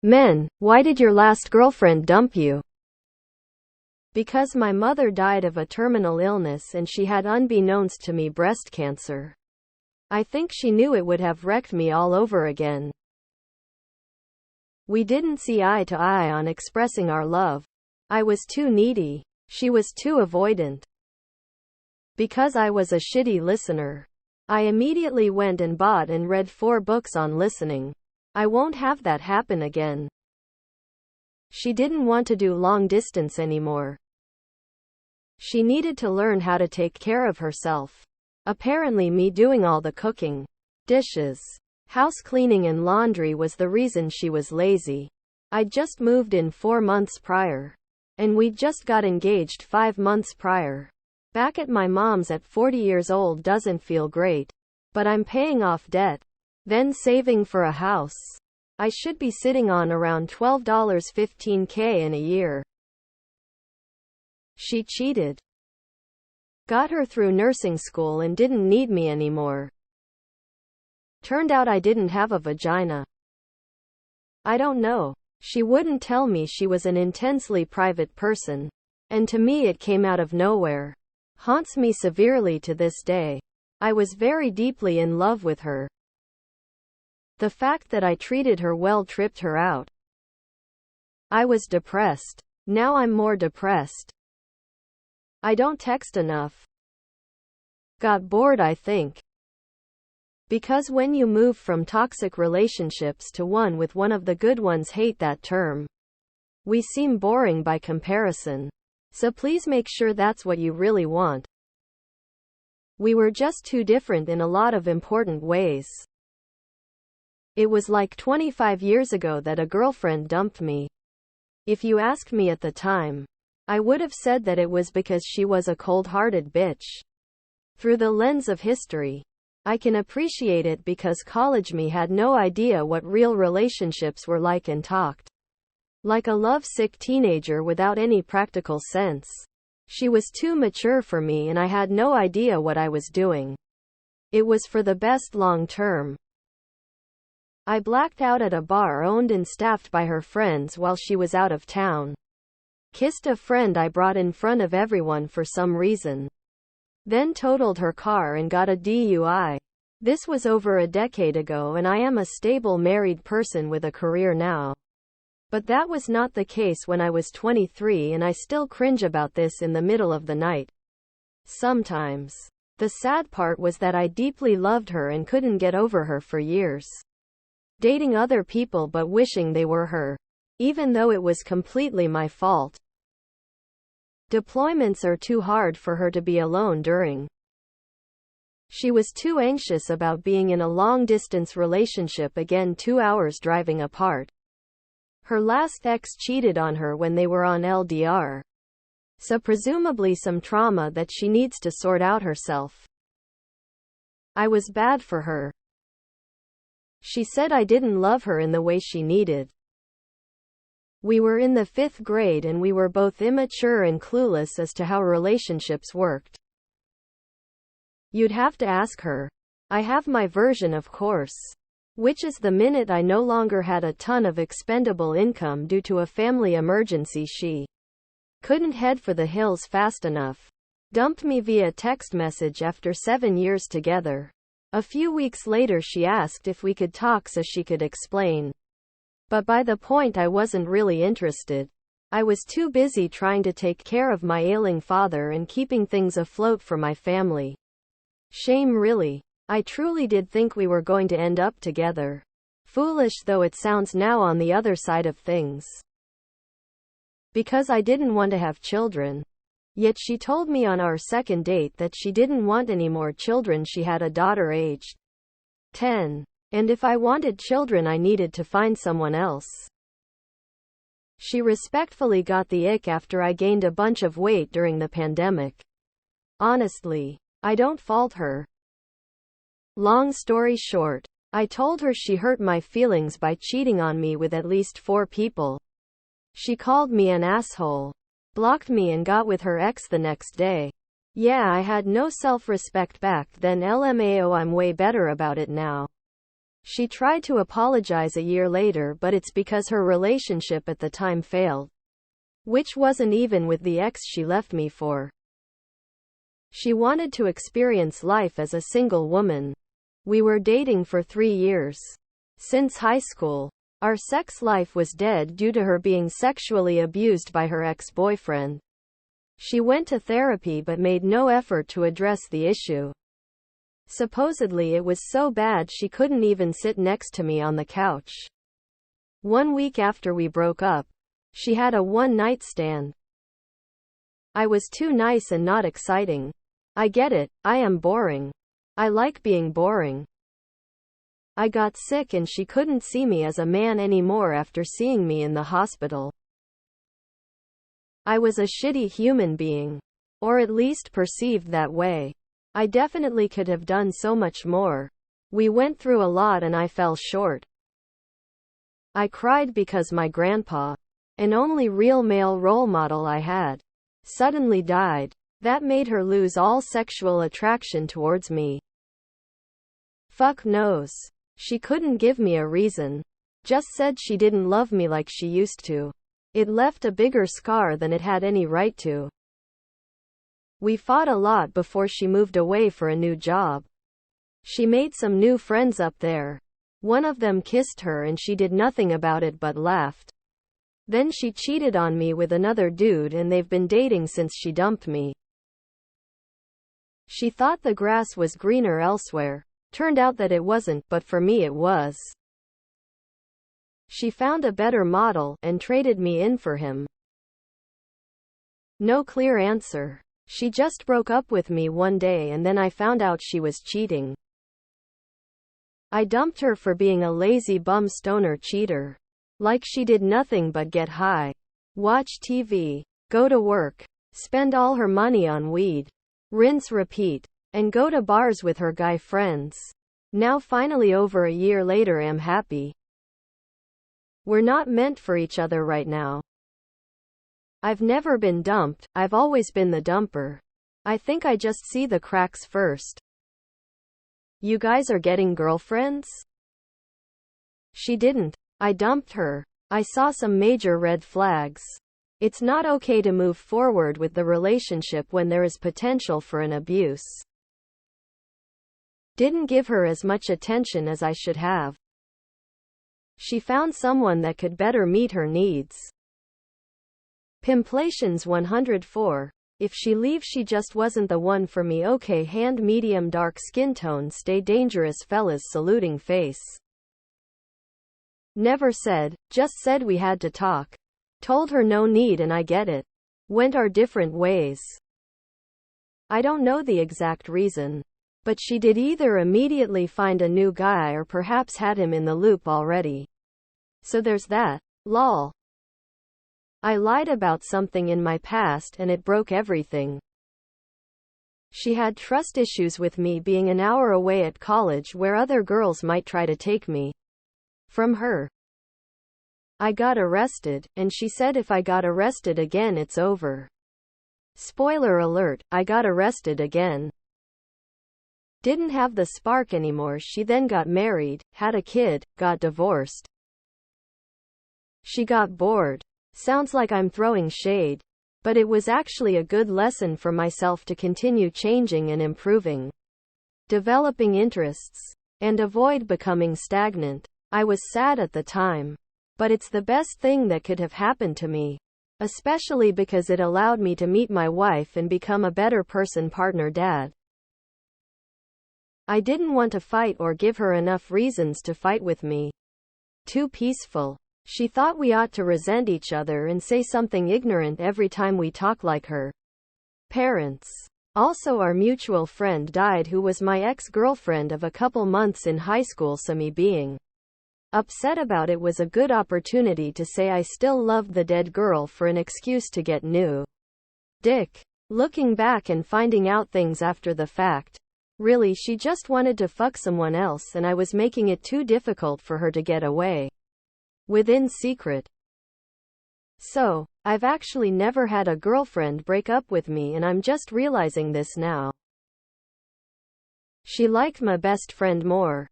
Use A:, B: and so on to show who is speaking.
A: Men, why did your last girlfriend dump you? Because my mother died of a terminal illness and she had, unbeknownst to me, breast cancer. I think she knew it would have wrecked me all over again. We didn't see eye to eye on expressing our love. I was too needy. She was too avoidant. Because I was a shitty listener, I immediately went and bought and read 4 books on listening. I won't have that happen again. She didn't want to do long distance anymore. She needed to learn how to take care of herself. Apparently me doing all the cooking, dishes, house cleaning and laundry was the reason she was lazy. I'd just moved in 4 months prior. And we'd just got engaged 5 months prior. Back at my mom's at 40 years old doesn't feel great. But I'm paying off debt. Then saving for a house. I should be sitting on around $15K in a year. She cheated. Got her through nursing school and didn't need me anymore. Turned out I didn't have a vagina. I don't know. She wouldn't tell me she was an intensely private person. And to me it came out of nowhere. Haunts me severely to this day. I was very deeply in love with her. The fact that I treated her well tripped her out. I was depressed. Now I'm more depressed. I don't text enough. Got bored, I think. Because when you move from toxic relationships to one with one of the good ones, hate that term. We seem boring by comparison. So please make sure that's what you really want. We were just too different in a lot of important ways. It was like 25 years ago that a girlfriend dumped me. If you asked me at the time, I would have said that it was because she was a cold-hearted bitch. Through the lens of history, I can appreciate it because college me had no idea what real relationships were like and talked like a lovesick teenager without any practical sense. She was too mature for me and I had no idea what I was doing. It was for the best long term. I blacked out at a bar owned and staffed by her friends while she was out of town. Kissed a friend I brought in front of everyone for some reason. Then totaled her car and got a DUI. This was over a decade ago and I am a stable married person with a career now. But that was not the case when I was 23 and I still cringe about this in the middle of the night. Sometimes. The sad part was that I deeply loved her and couldn't get over her for years. Dating other people but wishing they were her. Even though it was completely my fault. Deployments are too hard for her to be alone during. She was too anxious about being in a long-distance relationship again, 2 hours driving apart. Her last ex cheated on her when they were on LDR. So presumably some trauma that she needs to sort out herself. I was bad for her. She said I didn't love her in the way she needed. We were in the 5th grade and we were both immature and clueless as to how relationships worked. You'd have to ask her. I have my version, of course. Which is the minute I no longer had a ton of expendable income due to a family emergency, she couldn't head for the hills fast enough. Dumped me via text message after 7 years together. A few weeks later she asked if we could talk so she could explain. But by the point I wasn't really interested. I was too busy trying to take care of my ailing father and keeping things afloat for my family. Shame, really. I truly did think we were going to end up together. Foolish though it sounds now on the other side of things. Because I didn't want to have children. Yet she told me on our second date that she didn't want any more children. She had a daughter aged 10. And if I wanted children I needed to find someone else. She respectfully got the ick after I gained a bunch of weight during the pandemic. Honestly, I don't fault her. Long story short, I told her she hurt my feelings by cheating on me with at least 4 people. She called me an asshole, blocked me and got with her ex the next day. Yeah, I had no self-respect back then. LMAO, I'm way better about it now. She tried to apologize a year later, but it's because her relationship at the time failed, which wasn't even with the ex she left me for. She wanted to experience life as a single woman. We were dating for 3 years. Since high school. Our sex life was dead due to her being sexually abused by her ex-boyfriend. She went to therapy but made no effort to address the issue. Supposedly it was so bad she couldn't even sit next to me on the couch. 1 week after we broke up, she had a one-night stand. I was too nice and not exciting. I get it, I am boring. I like being boring. I got sick and she couldn't see me as a man anymore after seeing me in the hospital. I was a shitty human being. Or at least perceived that way. I definitely could have done so much more. We went through a lot and I fell short. I cried because my grandpa, an only real male role model I had, suddenly died. That made her lose all sexual attraction towards me. Fuck knows. She couldn't give me a reason. Just said she didn't love me like she used to. It left a bigger scar than it had any right to. We fought a lot before she moved away for a new job. She made some new friends up there. One of them kissed her and she did nothing about it but laughed. Then she cheated on me with another dude and they've been dating since she dumped me. She thought the grass was greener elsewhere. Turned out that it wasn't, but for me it was. She found a better model and traded me in for him. No clear answer. She just broke up with me one day and then I found out she was cheating. I dumped her for being a lazy bum stoner cheater. Like she did nothing but get high, watch TV, go to work, spend all her money on weed, rinse repeat, and go to bars with her guy friends. Now finally over a year later I'm happy. We're not meant for each other right now. I've never been dumped, I've always been the dumper. I think I just see the cracks first. You guys are getting girlfriends? She didn't. I dumped her. I saw some major red flags. It's not okay to move forward with the relationship when there is potential for an abuse. Didn't give her as much attention as I should have. She found someone that could better meet her needs. Complexities 104. If she leaves, she just wasn't the one for me. Okay, hand medium dark skin tone, stay dangerous fellas, saluting face. Never said, just said we had to talk. Told her no need and I get it. Went our different ways. I don't know the exact reason. But she did either immediately find a new guy or perhaps had him in the loop already. So there's that. Lol. I lied about something in my past and it broke everything. She had trust issues with me being an hour away at college where other girls might try to take me from her. I got arrested, and she said if I got arrested again it's over. Spoiler alert, I got arrested again. Didn't have the spark anymore. She then got married, had a kid, got divorced. She got bored. Sounds like I'm throwing shade. But it was actually a good lesson for myself to continue changing and improving. Developing interests. And avoid becoming stagnant. I was sad at the time. But it's the best thing that could have happened to me. Especially because it allowed me to meet my wife and become a better person, partner, dad. I didn't want to fight or give her enough reasons to fight with me. Too peaceful. She thought we ought to resent each other and say something ignorant every time we talk like her parents. Also, our mutual friend died who was my ex-girlfriend of a couple months in high school, so me being upset about it was a good opportunity to say I still loved the dead girl for an excuse to get new dick. Looking back and finding out things after the fact. Really, she just wanted to fuck someone else and I was making it too difficult for her to get away with in secret. So, I've actually never had a girlfriend break up with me and I'm just realizing this now. She liked my best friend more.